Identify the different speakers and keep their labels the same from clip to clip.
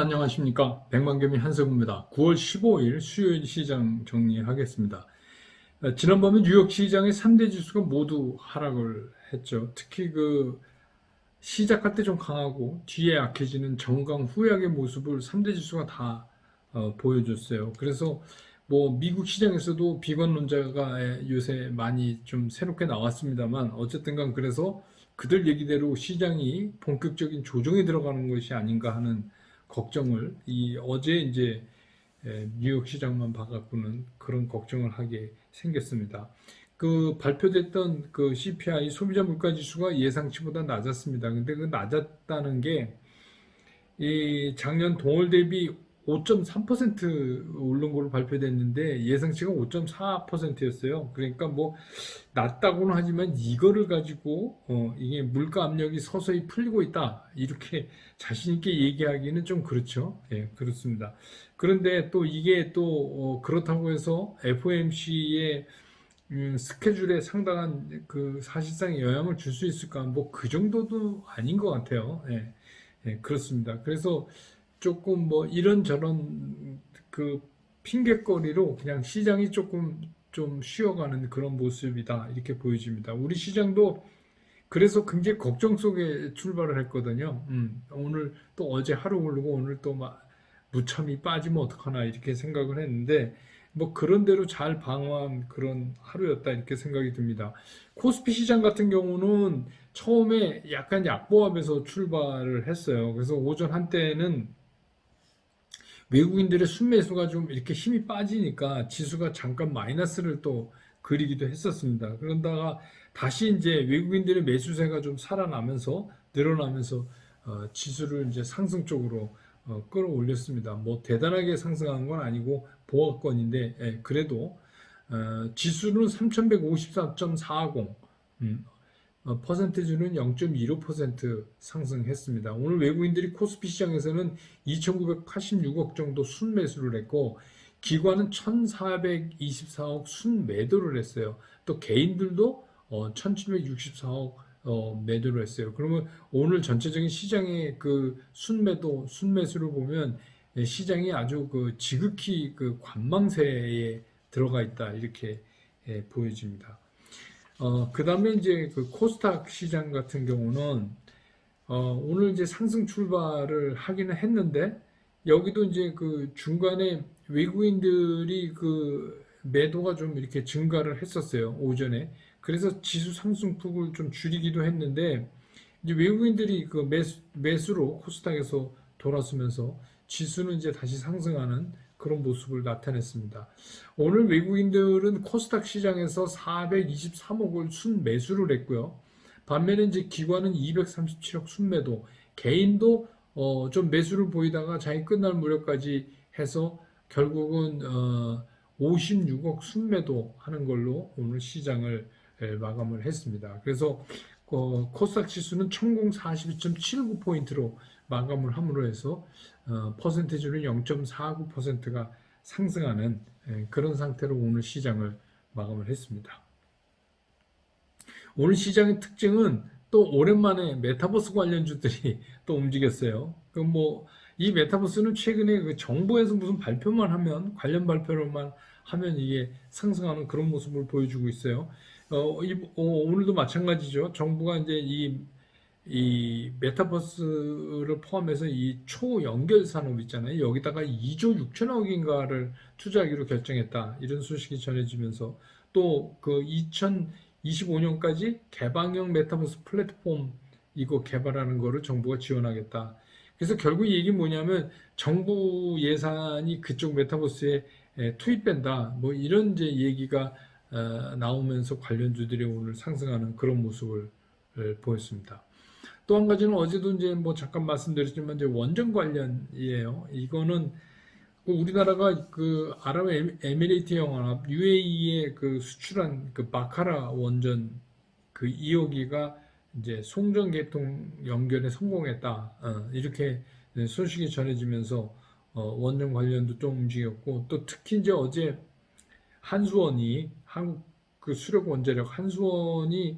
Speaker 1: 안녕하십니까. 백만개미 한석우입니다. 9월 15일 수요일 시장 정리하겠습니다. 지난밤에 뉴욕 시장의 3대 지수가 모두 하락을 했죠. 특히 시작할 때 좀 강하고 뒤에 약해지는 정강 후약의 모습을 3대 지수가 다 보여줬어요. 그래서 뭐 미국 시장에서도 비관론자가 요새 많이 좀 새롭게 나왔습니다만 어쨌든 간 그래서 그들 얘기대로 시장이 본격적인 조정에 들어가는 것이 아닌가 하는 걱정을 어제 이제 뉴욕 시장만 봐갖고는 그런 걱정을 하게 생겼습니다. 발표됐던 CPI 소비자 물가 지수가 예상치보다 낮았습니다. 근데 그 낮았다는 게 이 작년 동월 대비 5.3% 오른 걸로 발표됐는데 예상치가 5.4%였어요. 그러니까 뭐 낮다고는 하지만 이거를 가지고 이게 물가 압력이 서서히 풀리고 있다 이렇게 자신 있게 얘기하기는 좀 그렇죠. 예, 그렇습니다. 그런데 또 이게 또 그렇다고 해서 FOMC의 스케줄에 상당한 사실상 영향을 줄 수 있을까? 뭐 그 정도도 아닌 것 같아요. 예, 예, 그렇습니다. 그래서 조금 뭐 이런저런 핑계거리로 그냥 시장이 조금 좀 쉬어가는 그런 모습이다 이렇게 보여집니다. 우리 시장도 그래서 굉장히 걱정 속에 출발을 했거든요. 오늘 또 어제 하루 오르고 오늘 또 막 무참히 빠지면 어떡하나 이렇게 생각을 했는데 뭐 그런 대로 잘 방어한 그런 하루였다 이렇게 생각이 듭니다. 코스피 시장 같은 경우는 처음에 약간 약보합에서 출발을 했어요. 그래서 오전 한때는 외국인들의 순매수가 좀 이렇게 힘이 빠지니까 지수가 잠깐 마이너스를 또 그리기도 했었습니다. 그런다가 다시 이제 외국인들의 매수세가 좀 살아나면서 늘어나면서 지수를 이제 상승 쪽으로 끌어올렸습니다. 뭐 대단하게 상승한 건 아니고 보합권인데 그래도 지수는 3154.40 퍼센테이지는 0.15% 상승했습니다. 오늘 외국인들이 코스피 시장에서는 2,986억 정도 순매수를 했고 기관은 1,424억 순매도를 했어요. 또 개인들도 1,764억 매도를 했어요. 그러면 오늘 전체적인 시장의 순매수를 보면 시장이 아주 지극히 관망세에 들어가 있다 이렇게 보여집니다. 그 다음에 이제 코스닥 시장 같은 경우는, 오늘 이제 상승 출발을 하기는 했는데, 여기도 이제 중간에 외국인들이 매도가 좀 이렇게 증가를 했었어요, 오전에. 그래서 지수 상승폭을 좀 줄이기도 했는데, 이제 외국인들이 매수로 코스닥에서 돌아서면서 지수는 이제 다시 상승하는 그런 모습을 나타냈습니다. 오늘 외국인들은 코스닥 시장에서 423억을 순매수를 했고요. 반면에 이제 기관은 237억 순매도, 개인도 좀 매수를 보이다가 장이 끝날 무렵까지 해서 결국은 56억 순매도 하는 걸로 오늘 시장을 마감을 했습니다. 그래서 코스닥 지수는 1042.79포인트로 마감을 함으로 해서 퍼센테이지는 0.49%가 상승하는 그런 상태로 오늘 시장을 마감을 했습니다. 오늘 시장의 특징은 또 오랜만에 메타버스 관련주들이 또 움직였어요. 이 메타버스는 최근에 정부에서 무슨 발표만 하면 관련 발표로만 하면 이게 상승하는 그런 모습을 보여주고 있어요. 오늘도 마찬가지죠. 정부가 이제 이 메타버스를 포함해서 이 초연결 산업 있잖아요. 여기다가 2조 6천억인가를 투자하기로 결정했다. 이런 소식이 전해지면서 또 2025년까지 개방형 메타버스 플랫폼 이거 개발하는 거를 정부가 지원하겠다. 그래서 결국 이 얘기는 뭐냐면 정부 예산이 그쪽 메타버스에 투입된다. 뭐 이런 이제 얘기가 나오면서 관련주들이 오늘 상승하는 그런 모습을 보였습니다. 또 한 가지는 어제도 이제 뭐 잠깐 말씀드렸지만 이제 원전 관련이에요. 이거는 우리나라가 아랍에미레이트 연합 UAE에 수출한 바카라 원전 2호기가 이제 송전 개통 연결에 성공했다. 이렇게 소식이 전해지면서 원전 관련도 좀 움직였고 또 특히 이제 어제 한수원이 한국 수력 원자력 한수원이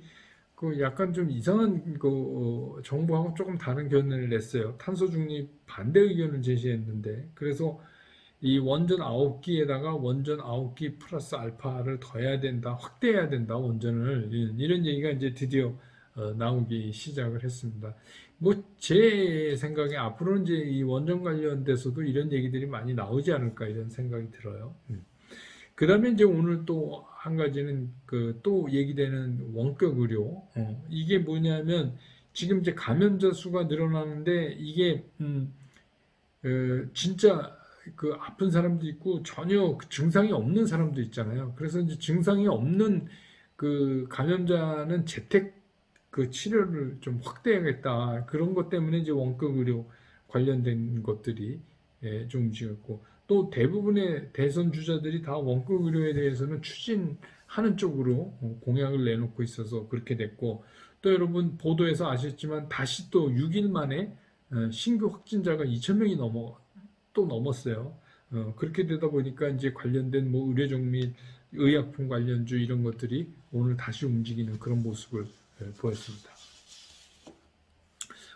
Speaker 1: 그 약간 좀 이상한 그 정부하고 조금 다른 견해를 냈어요. 탄소 중립 반대 의견을 제시했는데 그래서 이 원전 9기에다가 원전 9기 플러스 알파를 더해야 된다, 확대해야 된다, 원전을. 이런 얘기가 이제 드디어 나오기 시작을 했습니다. 뭐, 제 생각에 앞으로는 이제 이 원전 관련돼서도 이런 얘기들이 많이 나오지 않을까 이런 생각이 들어요. 그 다음에 이제 오늘 또 한 가지는 그 또 얘기되는 원격 의료. 이게 뭐냐면 지금 이제 감염자 수가 늘어나는데 이게, 진짜 그 아픈 사람도 있고 전혀 그 증상이 없는 사람도 있잖아요. 그래서 이제 증상이 없는 그 감염자는 재택 그 치료를 좀 확대해야겠다. 그런 것 때문에 이제 원격 의료 관련된 것들이 좀 움직였고 또 대부분의 대선 주자들이 다 원격 의료에 대해서는 추진하는 쪽으로 공약을 내놓고 있어서 그렇게 됐고 또 여러분 보도에서 아셨지만 다시 또 6일 만에 신규 확진자가 2,000명이 또 넘었어요. 그렇게 되다 보니까 이제 관련된 뭐 의료종 및 의약품 관련주 이런 것들이 오늘 다시 움직이는 그런 모습을 보였습니다.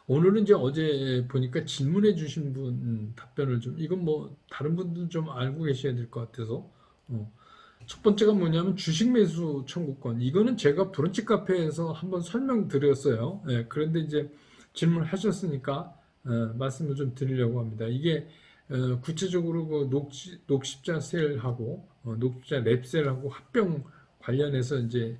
Speaker 1: 오늘은 이제 어제 보니까 질문해 주신 분 답변을 좀 이건 뭐 다른 분들 좀 알고 계셔야 될 것 같아서 첫 번째가 뭐냐면 주식 매수 청구권. 이거는 제가 브런치 카페에서 한번 설명드렸어요. 그런데 이제 질문하셨으니까 말씀을 좀 드리려고 합니다. 이게 구체적으로 그 녹십자 셀하고 녹십자 랩셀하고 합병 관련해서 이제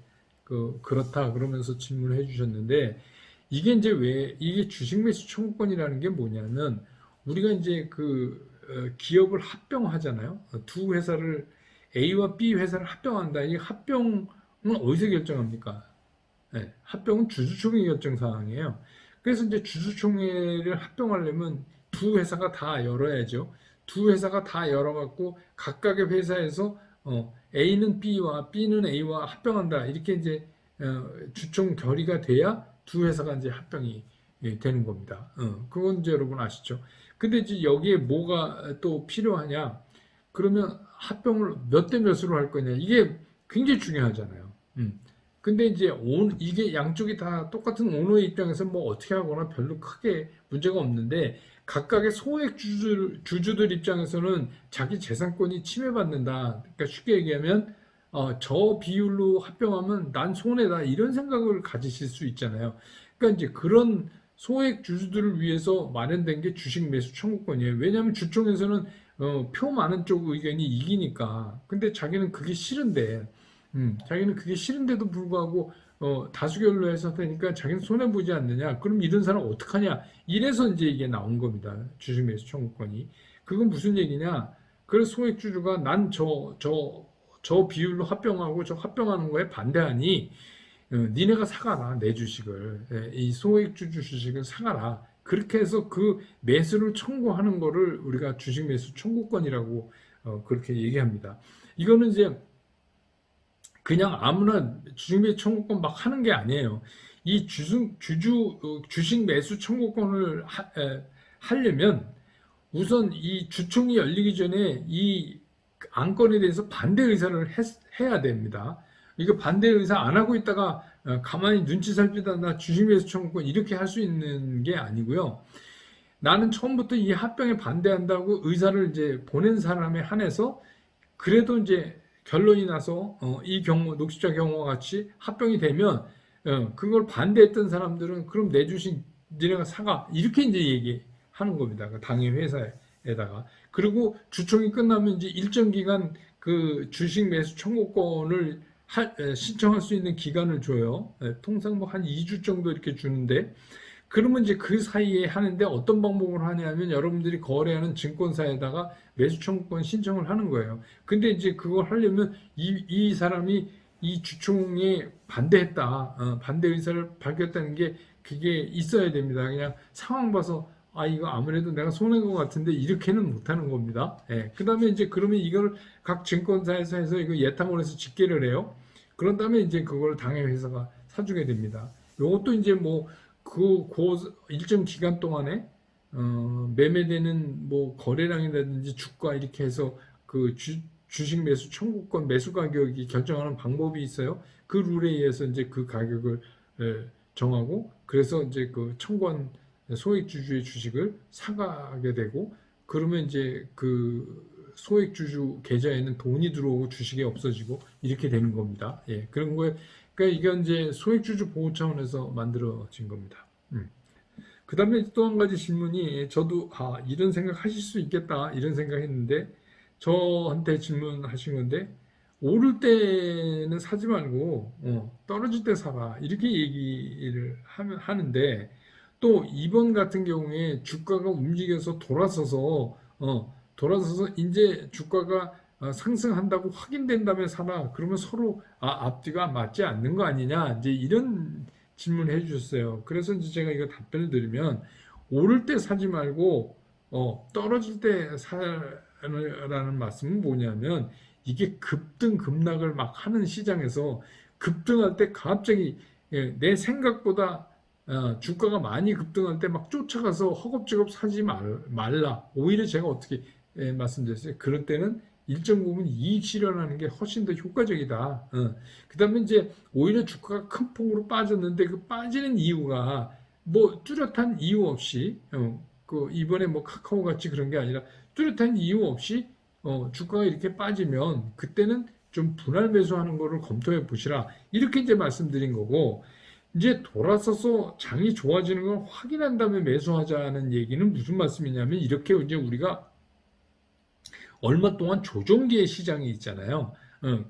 Speaker 1: 그렇다 그러면서 질문을 해주셨는데 이게 이제 왜 이게 주식 매수 청구권이라는 게 뭐냐면 우리가 이제 기업을 합병하잖아요. 두 회사를 A와 B 회사를 합병한다. 이 합병은 어디서 결정합니까? 합병은 주주총회 결정 사항이에요. 그래서 이제 주주총회를 합병하려면 두 회사가 다 열어야죠. 두 회사가 다 열어갖고 각각의 회사에서 A는 B와 B는 A와 합병한다. 이렇게 이제 주총 결의가 돼야 두 회사가 이제 합병이 되는 겁니다. 그건 이제 여러분 아시죠? 근데 이제 여기에 뭐가 또 필요하냐? 그러면 합병을 몇 대 몇으로 할 거냐? 이게 굉장히 중요하잖아요. 근데 이제 이게 양쪽이 다 똑같은 오너의 입장에서 뭐 어떻게 하거나 별로 크게 문제가 없는데 각각의 소액 주주들 입장에서는 자기 재산권이 침해받는다. 그러니까 쉽게 얘기하면 저 비율로 합병하면 난 손해다 이런 생각을 가지실 수 있잖아요. 그러니까 이제 그런 소액 주주들을 위해서 마련된 게 주식 매수 청구권이에요. 왜냐하면 주총에서는 표 많은 쪽 의견이 이기니까. 근데 자기는 그게 싫은데, 자기는 그게 싫은데도 불구하고 다수결로 해서 되니까 자기는 손해 보지 않느냐. 그럼 이런 사람 어떡하냐? 이래서 이제 이게 나온 겁니다. 주식 매수 청구권이. 그건 무슨 얘기냐? 그래서 소액 주주가 난 저 비율로 합병하고 저 합병하는 거에 반대하니 니네가 사가라 내 주식을 이 소액주주 주식을 사가라 그렇게 해서 그 매수를 청구하는 거를 우리가 주식 매수 청구권이라고 그렇게 얘기합니다. 이거는 이제 그냥 아무나 주식 매수 청구권 막 하는 게 아니에요. 이 주식 매수 청구권을 하려면 우선 이 주총이 열리기 전에 이 안건에 대해서 반대 의사를 해야 됩니다. 이거 반대 의사 안 하고 있다가 가만히 눈치 살피다 나 주식 매수 청구권 이렇게 할 수 있는 게 아니고요. 나는 처음부터 이 합병에 반대한다고 의사를 이제 보낸 사람에 한해서 그래도 이제 결론이 나서 이 경우 녹십자 경우와 같이 합병이 되면 그걸 반대했던 사람들은 그럼 내 주식 니네가 사가 이렇게 이제 얘기하는 겁니다. 그 당의 회사에다가. 그리고 주총이 끝나면 이제 일정 기간 그 주식 매수 청구권을 신청할 수 있는 기간을 줘요. 통상 뭐 한 2주 정도 이렇게 주는데 그러면 이제 그 사이에 하는데 어떤 방법으로 하냐면 여러분들이 거래하는 증권사에다가 매수 청구권 신청을 하는 거예요. 근데 이제 그걸 하려면 이 사람이 이 주총에 반대했다, 반대 의사를 밝혔다는 게 그게 있어야 됩니다. 그냥 상황 봐서 이거 아무래도 내가 손해인 것 같은데 이렇게는 못하는 겁니다. 그 다음에 이제 그러면 이걸 각 증권사에서 해서 이거 예탁을 해서 집계를 해요. 그런 다음에 이제 그걸 당해 회사가 사주게 됩니다. 요것도 이제 뭐 그 일정 기간 동안에 매매되는 뭐 거래량이라든지 주가 이렇게 해서 그 주식 매수 청구권 매수 가격이 결정하는 방법이 있어요. 그 룰에 의해서 이제 그 가격을 정하고 그래서 이제 그 청구한 소액주주의 주식을 사가게 되고 그러면 이제 그 소액주주 계좌에는 돈이 들어오고 주식이 없어지고 이렇게 되는 겁니다. 예, 그런 거에 그러니까 이게 이제 소액주주 보호 차원에서 만들어진 겁니다. 그 다음에 또 한 가지 질문이 저도 이런 생각 하실 수 있겠다 이런 생각했는데 저한테 질문하신 건데 오를 때는 사지 말고 떨어질 때 사라 이렇게 얘기를 하는데 또 이번 같은 경우에 주가가 움직여서 돌아서서 이제 주가가 상승한다고 확인된 다음에 사나 그러면 서로 앞뒤가 맞지 않는 거 아니냐 이제 이런 질문을 해주셨어요. 그래서 이제 제가 이거 답변을 드리면 오를 때 사지 말고 떨어질 때 사라는 말씀은 뭐냐면 이게 급등 급락을 막 하는 시장에서 급등할 때 갑자기 내 생각보다 주가가 많이 급등할 때 막 쫓아가서 허겁지겁 사지 말라. 오히려 제가 어떻게 말씀드렸어요. 그럴 때는 일정 부분 이익 실현하는 게 훨씬 더 효과적이다. 그 다음에 이제 오히려 주가가 큰 폭으로 빠졌는데 그 빠지는 이유가 뭐 뚜렷한 이유 없이 그 이번에 뭐 카카오 같이 그런 게 아니라 뚜렷한 이유 없이 주가가 이렇게 빠지면 그때는 좀 분할 매수하는 거를 검토해 보시라. 이렇게 이제 말씀드린 거고 이제 돌아서서 장이 좋아지는 걸 확인한 다음에 매수하자는 얘기는 무슨 말씀이냐면 이렇게 이제 우리가 얼마 동안 조정기의 시장이 있잖아요.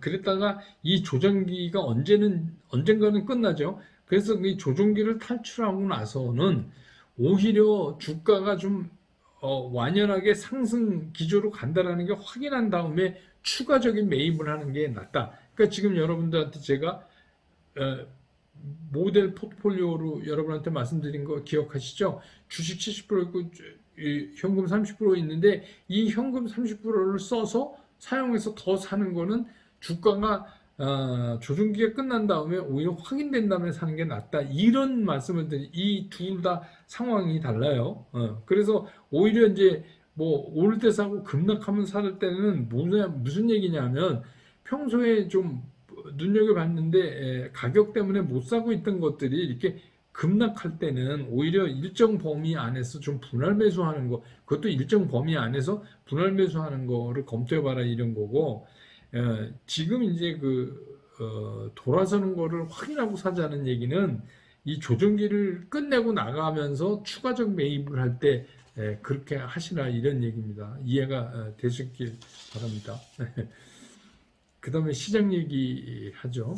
Speaker 1: 그랬다가 이 조정기가 언젠가는 끝나죠. 그래서 이 조정기를 탈출하고 나서는 오히려 주가가 좀 완연하게 상승 기조로 간다라는 게 확인한 다음에 추가적인 매입을 하는 게 낫다. 그러니까 지금 여러분들한테 제가 모델 포트폴리오로 여러분한테 말씀드린 거 기억하시죠? 주식 70% 있고 현금 30% 있는데 이 현금 30%를 써서 사용해서 더 사는 거는 주가가 조정기가 끝난 다음에 오히려 확인된 다음에 사는 게 낫다. 이런 말씀을 드리. 이 둘 다 상황이 달라요. 그래서 오히려 이제 뭐 오를 때 사고 급락하면 살 때는 무슨 얘기냐면 평소에 좀 눈여겨봤는데 가격 때문에 못 사고 있던 것들이 이렇게 급락할 때는 오히려 일정 범위 안에서 좀 분할 매수하는 거, 그것도 일정 범위 안에서 분할 매수하는 거를 검토해봐라 이런 거고, 지금 이제 돌아서는 거를 확인하고 사자는 얘기는 이 조정기를 끝내고 나가면서 추가적 매입을 할 때 그렇게 하시라 이런 얘기입니다. 이해가 되셨길 바랍니다. 그 다음에 시장 얘기하죠.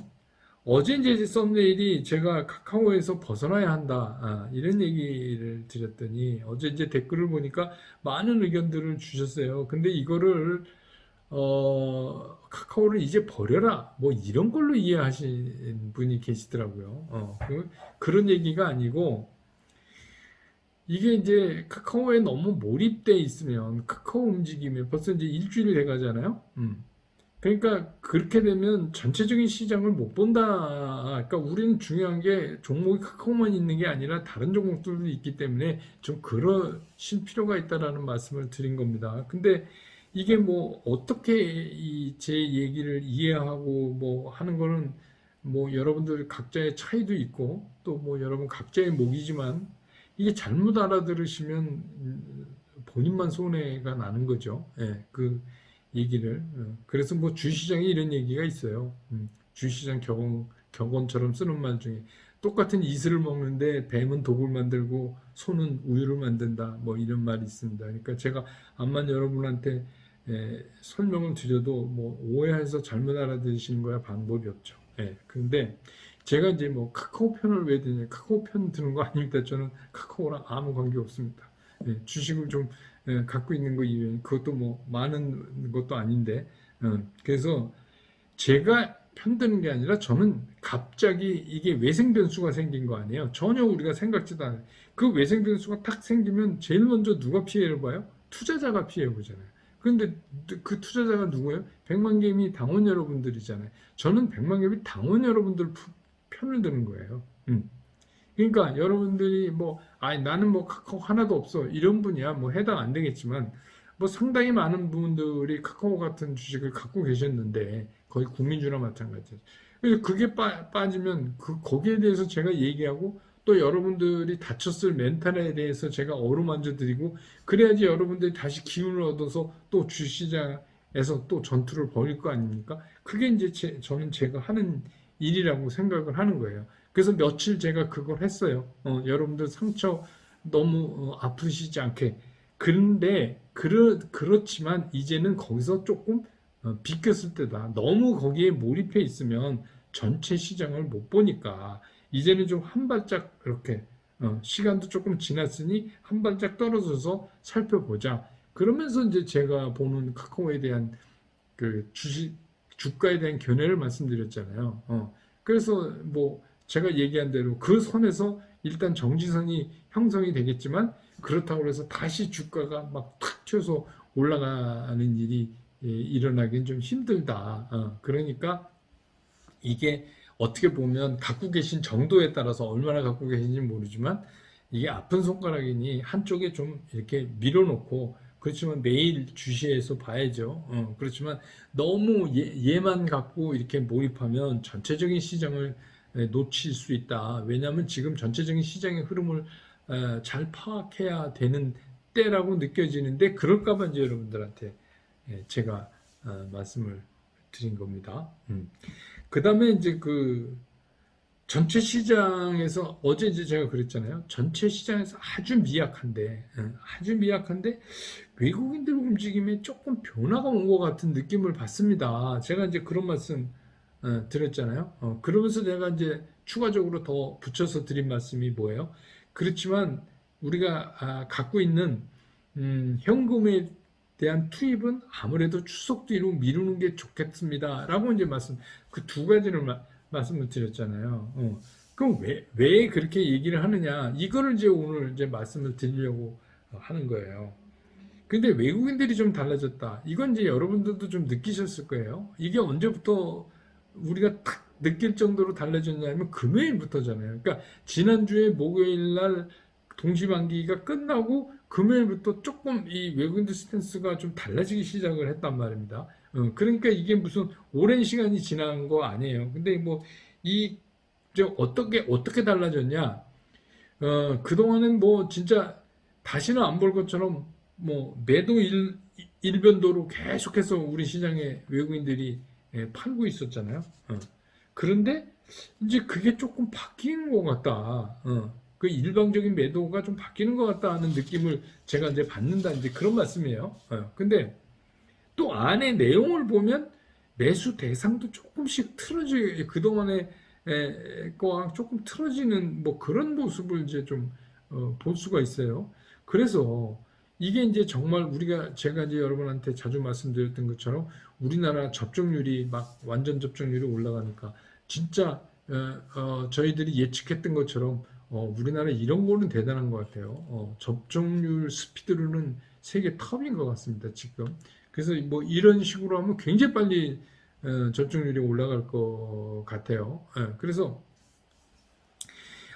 Speaker 1: 어제 이제 썸네일이 제가 카카오에서 벗어나야 한다 이런 얘기를 드렸더니 어제 이제 댓글을 보니까 많은 의견들을 주셨어요. 근데 이거를 카카오를 이제 버려라 뭐 이런 걸로 이해하신 분이 계시더라고요. 그런 얘기가 아니고 이게 이제 카카오에 너무 몰입돼 있으면 카카오 움직임에 벌써 이제 일주일 돼 가잖아요. 그러니까 그렇게 되면 전체적인 시장을 못 본다. 그러니까 우리는 중요한 게 종목이 카카오만 있는 게 아니라 다른 종목들도 있기 때문에 좀 그러실 필요가 있다라는 말씀을 드린 겁니다. 근데 이게 뭐 어떻게 제 얘기를 이해하고 뭐 하는 거는 뭐 여러분들 각자의 차이도 있고 또 뭐 여러분 각자의 목이지만 이게 잘못 알아들으시면 본인만 손해가 나는 거죠. 예, 그 얘기를. 그래서 뭐 주시장에 이런 얘기가 있어요. 주시장 격언처럼 쓰는 말 중에 똑같은 이슬을 먹는데 뱀은 독을 만들고 소는 우유를 만든다. 뭐 이런 말이 있습니다. 그러니까 제가 암만 여러분한테 설명을 드려도 뭐 오해해서 잘못 알아들으시는 거야 방법이 없죠. 그런데 제가 이제 뭐 카카오 편을 왜 드냐, 카카오 편 드는 거 아닙니다. 저는 카카오랑 아무 관계 없습니다. 주식을 좀 갖고 있는 거 이외에 그것도 뭐 많은 것도 아닌데 그래서 제가 편드는 게 아니라 저는 갑자기 이게 외생 변수가 생긴 거 아니에요. 전혀 우리가 생각지도 않아요. 그 외생 변수가 탁 생기면 제일 먼저 누가 피해를 봐요? 투자자가 피해 보잖아요. 그런데 그 투자자가 누구예요? 백만개미 당원 여러분들이잖아요. 저는 백만개미 당원 여러분들 편을 드는 거예요. 그러니까 여러분들이 뭐 나는 뭐 카카오 하나도 없어 이런 분이야 뭐 해당 안 되겠지만 뭐 상당히 많은 분들이 카카오 같은 주식을 갖고 계셨는데 거의 국민주나 마찬가지죠. 그래서 그게 빠지면 거기에 대해서 제가 얘기하고 또 여러분들이 다쳤을 멘탈에 대해서 제가 어루만져 드리고 그래야지 여러분들이 다시 기운을 얻어서 또 주시장에서 또 전투를 벌일 거 아닙니까? 그게 이제 저는 제가 하는 일이라고 생각을 하는 거예요. 그래서 며칠 제가 그걸 했어요. 여러분들 상처 너무 아프시지 않게. 그런데 그렇지만 이제는 거기서 조금 비꼈을 때다. 너무 거기에 몰입해 있으면 전체 시장을 못 보니까 이제는 좀 한 발짝 그렇게 시간도 조금 지났으니 한 발짝 떨어져서 살펴보자. 그러면서 이제 제가 보는 카카오에 대한 그 주가에 대한 견해를 말씀드렸잖아요. 그래서 뭐 제가 얘기한 대로 그 선에서 일단 정지선이 형성이 되겠지만 그렇다고 해서 다시 주가가 막 탁 튀어서 올라가는 일이 일어나긴 좀 힘들다. 그러니까 이게 어떻게 보면 갖고 계신 정도에 따라서 얼마나 갖고 계신지 모르지만 이게 아픈 손가락이니 한쪽에 좀 이렇게 밀어놓고 그렇지만 매일 주시해서 봐야죠. 그렇지만 너무 얘만 갖고 이렇게 몰입하면 전체적인 시장을 놓칠 수 있다. 왜냐하면 지금 전체적인 시장의 흐름을 잘 파악해야 되는 때라고 느껴지는데 그럴까봐 이제 여러분들한테 제가 말씀을 드린 겁니다. 그 다음에 이제 그 전체 시장에서 어제 이제 제가 그랬잖아요. 전체 시장에서 아주 미약한데 외국인들 움직임에 조금 변화가 온 것 같은 느낌을 받습니다. 제가 이제 그런 말씀 드렸잖아요. 그러면서 내가 이제 추가적으로 더 붙여서 드린 말씀이 뭐예요? 그렇지만 우리가 갖고 있는 현금에 대한 투입은 아무래도 추석 뒤로 미루는 게 좋겠습니다라고 이제 그 두 가지를 말씀을 드렸잖아요. 그럼 왜 그렇게 얘기를 하느냐? 이거를 이제 오늘 이제 말씀을 드리려고 하는 거예요. 근데 외국인들이 좀 달라졌다. 이건 이제 여러분들도 좀 느끼셨을 거예요. 이게 언제부터 우리가 탁 느낄 정도로 달라졌냐면 금요일부터잖아요. 그러니까 지난주에 목요일 날 동시반기가 끝나고 금요일부터 조금 이 외국인들 스탠스가 좀 달라지기 시작을 했단 말입니다. 그러니까 이게 무슨 오랜 시간이 지난 거 아니에요. 근데 뭐 이 어떻게 달라졌냐? 그동안은 뭐 진짜 다시는 안 볼 것처럼 뭐 매도 일변도로 계속해서 우리 시장에 외국인들이 팔고 있었잖아요. 그런데 이제 그게 조금 바뀌는 것 같다. 그 일방적인 매도가 좀 바뀌는 것 같다는 느낌을 제가 이제 받는다. 이제 그런 말씀이에요. 근데 또 안에 내용을 보면 매수 대상도 조금씩 그동안에 거랑 조금 틀어지는 뭐 그런 모습을 이제 좀 볼 수가 있어요. 그래서 이게 이제 정말 제가 이제 여러분한테 자주 말씀드렸던 것처럼 우리나라 접종률이 막 완전 접종률이 올라가니까 진짜 저희들이 예측했던 것처럼 우리나라 이런 거는 대단한 것 같아요. 접종률 스피드로는 세계 탑인 것 같습니다, 지금. 그래서 뭐 이런 식으로 하면 굉장히 빨리 접종률이 올라갈 것 같아요. 그래서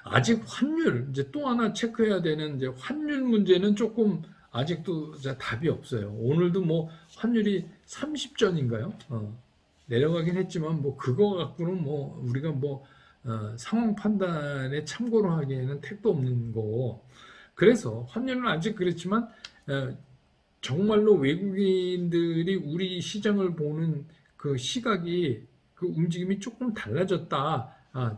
Speaker 1: 아직 환율, 이제 또 하나 체크해야 되는 이제 환율 문제는 조금 아직도 답이 없어요. 오늘도 뭐 환율이 30전인가요? 내려가긴 했지만 뭐 그거 갖고는 뭐 우리가 뭐 상황 판단에 참고로 하기에는 택도 없는 거고 그래서 환율은 아직 그렇지만 정말로 외국인들이 우리 시장을 보는 그 시각이 그 움직임이 조금 달라졌다.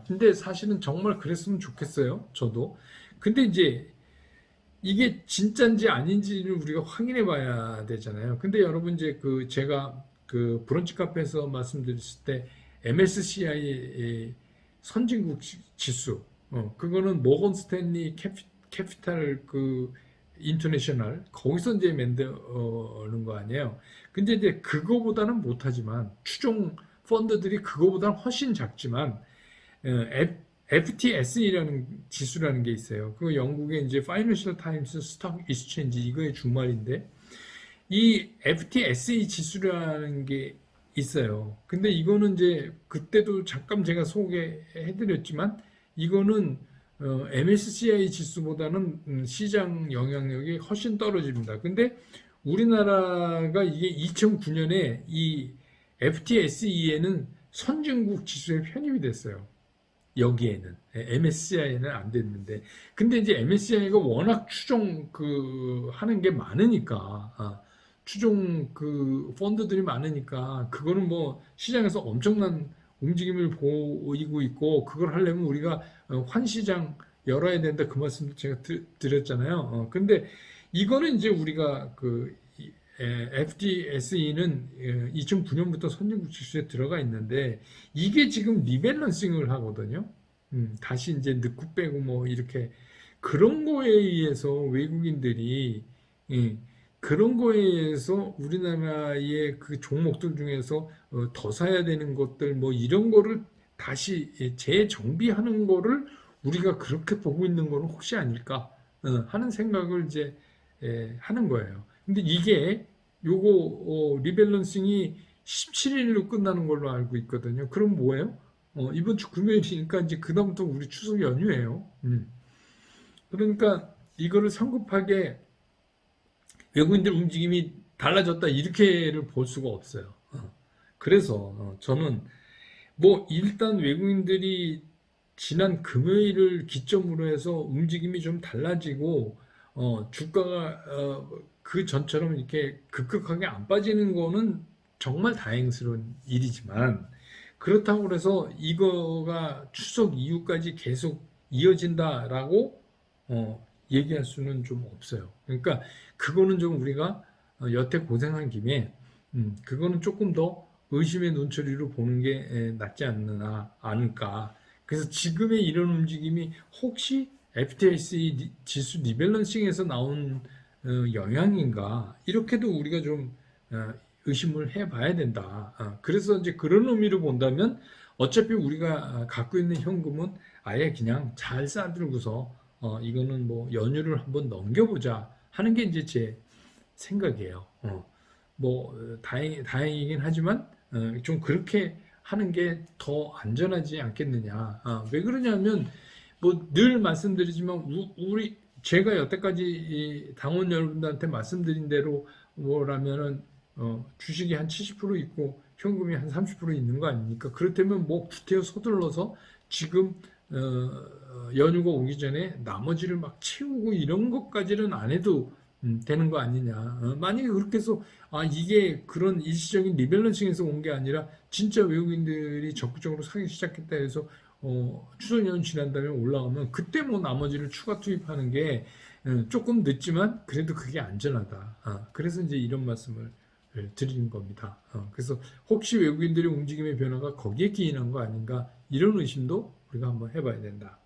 Speaker 1: 근데 사실은 정말 그랬으면 좋겠어요. 저도. 근데 이제 이게 진짜인지 아닌지를 우리가 확인해 봐야 되잖아요. 근데 여러분 이제 제가 그 브런치 카페에서 말씀드렸을 때 MSCI 선진국 지수 그거는 모건 스탠리 캐피탈 인터내셔널 거기서 이제 만드는 거 아니에요. 근데 이제 그거보다는 못하지만 추종 펀드들이 그거보다는 훨씬 작지만 FTSE라는 지수라는 게 있어요. 그 영국의 이제 파이낸셜 타임스 스톡 익스체인지 이거의 주말인데 이 FTSE 지수라는 게 있어요. 근데 이거는 이제 그때도 잠깐 제가 소개해드렸지만 이거는 MSCI 지수보다는 시장 영향력이 훨씬 떨어집니다. 근데 우리나라가 이게 2009년에 이 FTSE에는 선진국 지수에 편입이 됐어요. 여기에는 MSCI는 안 됐는데, 근데 이제 MSCI가 워낙 추종 하는 게 많으니까, 추종 펀드들이 많으니까 그거는 뭐 시장에서 엄청난 움직임을 보이고 있고, 그걸 하려면 우리가 환시장 열어야 된다, 그 말씀도 제가 드렸잖아요. 근데 이거는 이제 우리가 FTSE는 2009년부터 선진국 지수에 들어가 있는데, 이게 지금 리밸런싱을 하거든요. 다시 이제 넣고 빼고 뭐 이렇게, 그런 거에 의해서 외국인들이, 그런 거에 의해서 우리나라의 그 종목들 중에서 더 사야 되는 것들 뭐 이런 거를 다시 재정비하는 거를 우리가 그렇게 보고 있는 거는 혹시 아닐까 하는 생각을 이제 하는 거예요. 근데 이게 요거 리밸런싱이 17일로 끝나는 걸로 알고 있거든요. 그럼 뭐예요? 이번 주 금요일이니까 이제 그다음부터 우리 추석 연휴예요. 그러니까 이거를 성급하게 외국인들 움직임이 달라졌다 이렇게를 볼 수가 없어요. 그래서 저는 뭐 일단 외국인들이 지난 금요일을 기점으로 해서 움직임이 좀 달라지고 주가가 그 전처럼 이렇게 급격하게 안 빠지는 거는 정말 다행스러운 일이지만, 그렇다고 해서 이거가 추석 이후까지 계속 이어진다라고 얘기할 수는 좀 없어요. 그러니까 그거는 좀 우리가 여태 고생한 김에 그거는 조금 더 의심의 눈초리로 보는 게 낫지 않을까. 그래서 지금의 이런 움직임이 혹시 FTSE 지수 리밸런싱에서 나온 영향인가, 이렇게도 우리가 좀 의심을 해봐야 된다. 그래서 이제 그런 의미로 본다면 어차피 우리가 갖고 있는 현금은 아예 그냥 잘 싸들고서 이거는 뭐 연휴를 한번 넘겨보자 하는 게 이제 제 생각이에요. 뭐 다행이긴 하지만 좀 그렇게 하는 게 더 안전하지 않겠느냐. 왜 그러냐면 뭐 늘 말씀드리지만 제가 여태까지 당원 여러분들한테 말씀드린 대로 뭐라면은 주식이 한 70% 있고 현금이 한 30% 있는 거 아닙니까? 그렇다면 뭐 구태여 서둘러서 지금 연휴가 오기 전에 나머지를 막 채우고 이런 것까지는 안 해도 되는 거 아니냐. 만약에 그렇게 해서 이게 그런 일시적인 리밸런싱에서 온 게 아니라 진짜 외국인들이 적극적으로 사기 시작했다 해서 추석 연휴 지난 다음에 올라가면 그때 뭐 나머지를 추가 투입하는 게 조금 늦지만 그래도 그게 안전하다. 그래서 이제 이런 말씀을 드리는 겁니다. 그래서 혹시 외국인들의 움직임의 변화가 거기에 기인한 거 아닌가, 이런 의심도 우리가 한번 해봐야 된다.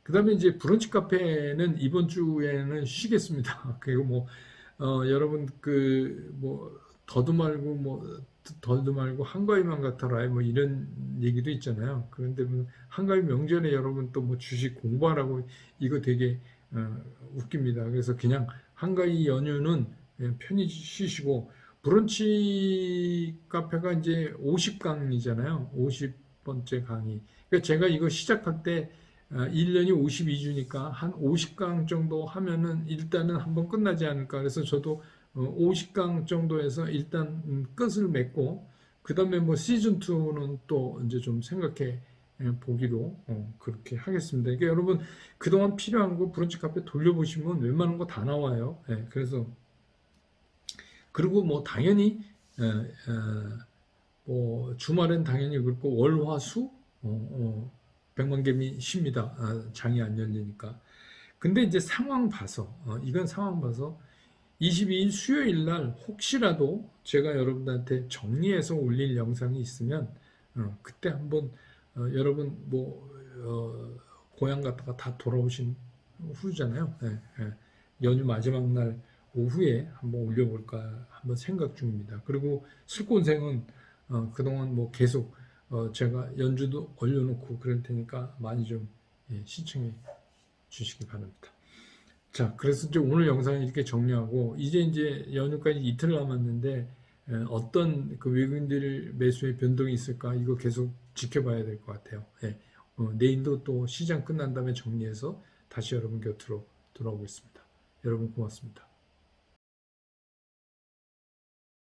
Speaker 1: 그 다음에 이제 브런치 카페는 이번 주에는 쉬겠습니다. 그리고 뭐 여러분 뭐 더도 말고 뭐 덜도 말고 한가위만 같아라 뭐 이런 얘기도 있잖아요. 그런데 뭐 한가위 명절에 여러분 또 뭐 주식 공부하라고, 이거 되게 웃깁니다. 그래서 그냥 한가위 연휴는 편히 쉬시고, 브런치 카페가 이제 50강이잖아요. 50번째 강의. 그러니까 제가 이거 시작할 때 1년이 52주니까 한 50강 정도 하면은 일단은 한번 끝나지 않을까. 그래서 저도 50강 정도에서 일단 끝을 맺고, 그 다음에 뭐 시즌2는 또 이제 좀 생각해 보기로 그렇게 하겠습니다. 그러니까 여러분 그동안 필요한 거 브런치 카페 돌려보시면 웬만한 거 다 나와요. 그래서 그리고 뭐 당연히 뭐 주말엔 당연히 그렇고 월화수 100만 개미 쉽니다. 장이 안 열리니까. 근데 이제 상황 봐서 이건 상황 봐서 22일 수요일 날 혹시라도 제가 여러분들한테 정리해서 올릴 영상이 있으면 그때 한번 여러분 뭐 고향 갔다가 다 돌아오신 후잖아요. 연휴 마지막 날 오후에 한번 올려볼까 한번 생각 중입니다. 그리고 슬콘생은 그동안 뭐 계속 제가 연주도 올려놓고 그럴 테니까 많이 좀 시청해 주시기 바랍니다. 자, 그래서 이제 오늘 영상을 이렇게 정리하고, 이제 연휴까지 이틀 남았는데 어떤 그 외국인들 매수의 변동이 있을까, 이거 계속 지켜봐야 될 것 같아요. 내일도 또 시장 끝난 다음에 정리해서 다시 여러분 곁으로 돌아오겠습니다. 여러분 고맙습니다.